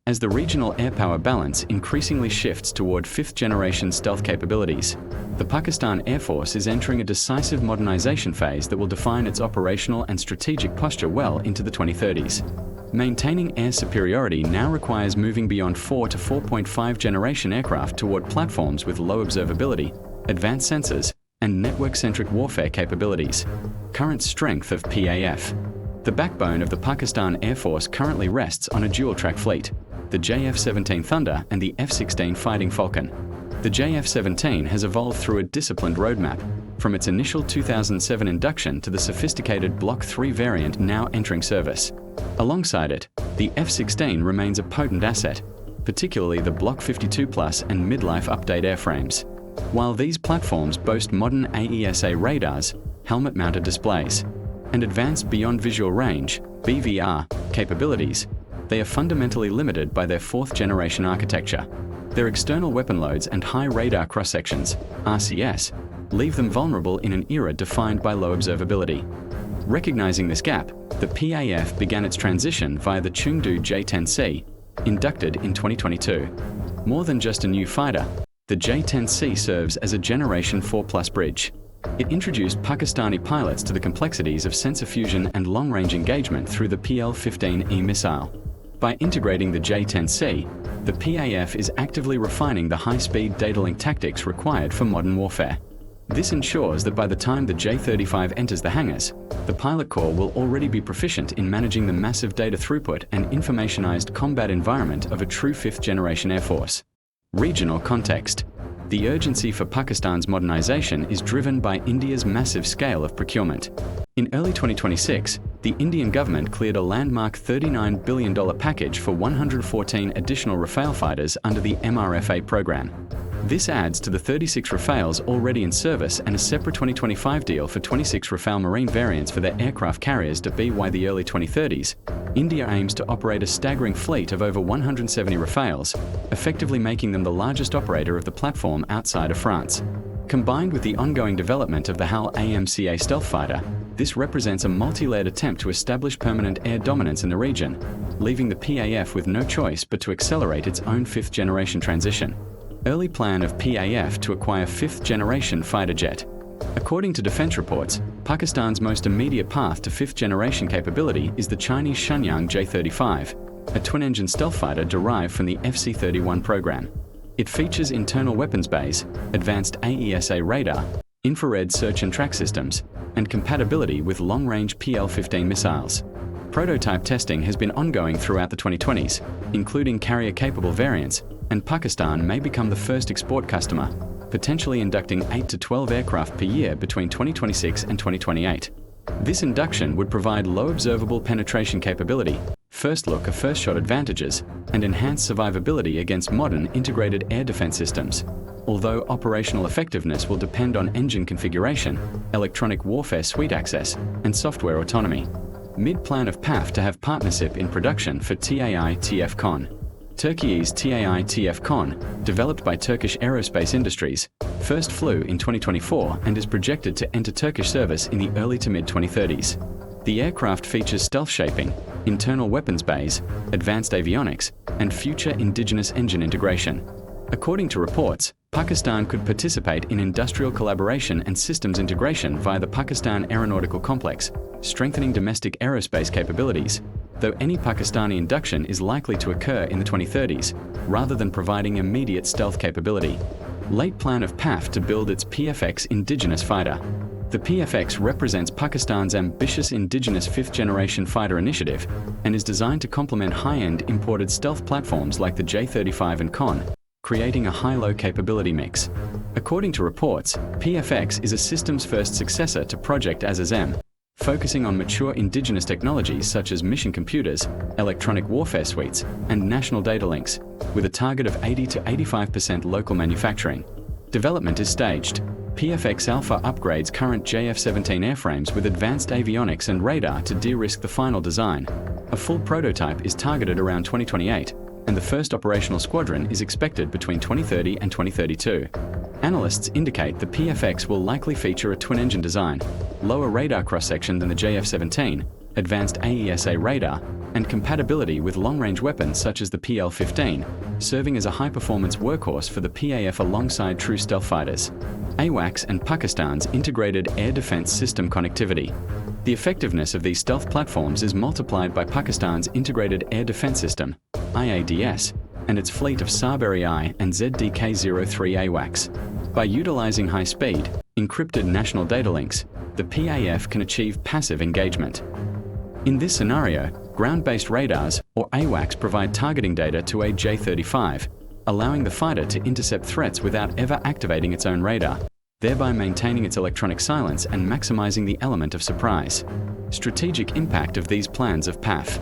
As the regional air power balance increasingly shifts toward fifth-generation stealth capabilities, the Pakistan Air Force is entering a decisive modernization phase that will define its operational and strategic posture well into the 2030s. Maintaining air superiority now requires moving beyond 4 to 4.5 generation aircraft toward platforms with low observability, advanced sensors, and network-centric warfare capabilities. Current strength of PAF. The backbone of the Pakistan Air Force currently rests on a dual-track fleet, the JF-17 Thunder and the F-16 Fighting Falcon. The JF-17 has evolved through a disciplined roadmap, from its initial 2007 induction to the sophisticated Block 3 variant now entering service. Alongside it, the F-16 remains a potent asset, particularly the Block 52 Plus and midlife update airframes. While these platforms boast modern AESA radars, helmet-mounted displays, and advanced beyond visual range (BVR) capabilities, they are fundamentally limited by their fourth-generation architecture. Their external weapon loads and high radar cross-sections (RCS) leave them vulnerable in an era defined by low observability. Recognizing this gap, the PAF began its transition via the Chengdu J-10C, inducted in 2022. More than just a new fighter, the J-10C serves as a Generation 4+ bridge. It introduced Pakistani pilots to the complexities of sensor fusion and long-range engagement through the PL-15E missile. By integrating the J-10C, the PAF is actively refining the high-speed data link tactics required for modern warfare. This ensures that by the time the J-35 enters the hangars, the pilot corps will already be proficient in managing the massive data throughput and informationized combat environment of a true fifth-generation air force. Regional context. The urgency for Pakistan's modernization is driven by India's massive scale of procurement. In early 2026, the Indian government cleared a landmark $39 billion package for 114 additional Rafale fighters under the MRFA program. This adds to the 36 Rafales already in service and a separate 2025 deal for 26 Rafale Marine variants for their aircraft carriers to be by the early 2030s. India aims to operate a staggering fleet of over 170 Rafales, effectively making them the largest operator of the platform outside of France. Combined with the ongoing development of the HAL AMCA stealth fighter, this represents a multi-layered attempt to establish permanent air dominance in the region, leaving the PAF with no choice but to accelerate its own fifth-generation transition. Early plan of PAF to acquire fifth-generation fighter jet. According to defense reports, Pakistan's most immediate path to fifth-generation capability is the Chinese Shenyang J-35, a twin-engine stealth fighter derived from the FC-31 program. It features internal weapons bays, advanced AESA radar, infrared search and track systems, and compatibility with long-range PL-15 missiles. Prototype testing has been ongoing throughout the 2020s, including carrier-capable variants, and Pakistan may become the first export customer, potentially inducting 8 to 12 aircraft per year between 2026 and 2028. This induction would provide low observable penetration capability, first look or first shot advantages, and enhanced survivability against modern integrated air defense systems. Although operational effectiveness will depend on engine configuration, electronic warfare suite access, and software autonomy. Mid-plan of PAF to have partnership in production for TAI-TF KAAN. Türkiye's TAI-TF KAAN, developed by Turkish Aerospace Industries, first flew in 2024 and is projected to enter Turkish service in the early to mid-2030s. The aircraft features stealth shaping, internal weapons bays, advanced avionics, and future indigenous engine integration. According to reports, Pakistan could participate in industrial collaboration and systems integration via the Pakistan Aeronautical Complex, strengthening domestic aerospace capabilities, though any Pakistani induction is likely to occur in the 2030s, rather than providing immediate stealth capability. Late plan of PAF to build its PFX indigenous fighter. The PFX represents Pakistan's ambitious indigenous fifth-generation fighter initiative and is designed to complement high-end imported stealth platforms like the J-35 and KAAN, creating a high-low capability mix. According to reports, PFX is a systems-first successor to Project Azaz-M, focusing on mature indigenous technologies such as mission computers, electronic warfare suites, and national data links, with a target of 80 to 85% local manufacturing. Development is staged. PFX Alpha upgrades current JF-17 airframes with advanced avionics and radar to de-risk the final design. A full prototype is targeted around 2028, and the first operational squadron is expected between 2030 and 2032. Analysts indicate the PFX will likely feature a twin-engine design, lower radar cross-section than the JF-17, advanced AESA radar, and compatibility with long-range weapons such as the PL-15, serving as a high-performance workhorse for the PAF alongside true stealth fighters. AWACS and Pakistan's integrated air defense system connectivity. The effectiveness of these stealth platforms is multiplied by Pakistan's integrated air defense system, IADS, and its fleet of Saab-I and ZDK-03 AWACS. By utilizing high-speed, encrypted national data links, the PAF can achieve passive engagement. In this scenario, ground-based radars, or AWACS, provide targeting data to a J-35, allowing the fighter to intercept threats without ever activating its own radar, thereby maintaining its electronic silence and maximizing the element of surprise. Strategic impact of these plans of PAF.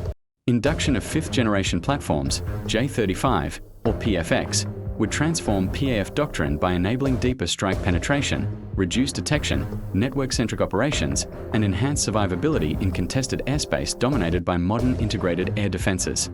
Induction of fifth-generation platforms, J-35, or PFX, would transform PAF doctrine by enabling deeper strike penetration, reduced detection, network-centric operations, and enhanced survivability in contested airspace dominated by modern integrated air defenses.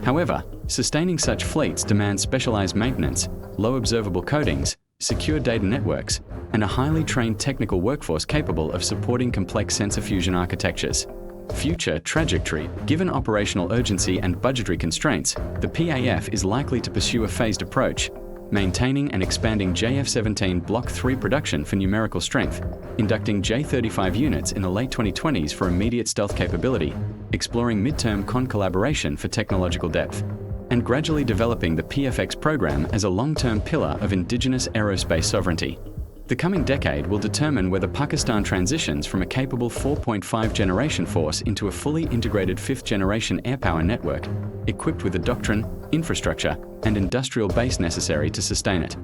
However, sustaining such fleets demands specialized maintenance, low observable codings, secure data networks, and a highly trained technical workforce capable of supporting complex sensor fusion architectures. Future trajectory. Given operational urgency and budgetary constraints, the PAF is likely to pursue a phased approach, maintaining and expanding JF-17 Block 3 production for numerical strength, inducting J-35 units in the late 2020s for immediate stealth capability, exploring mid-term CON collaboration for technological depth, and gradually developing the PFX program as a long-term pillar of indigenous aerospace sovereignty. The coming decade will determine whether Pakistan transitions from a capable 4.5 generation force into a fully integrated 5th generation airpower network, equipped with the doctrine, infrastructure, and industrial base necessary to sustain it.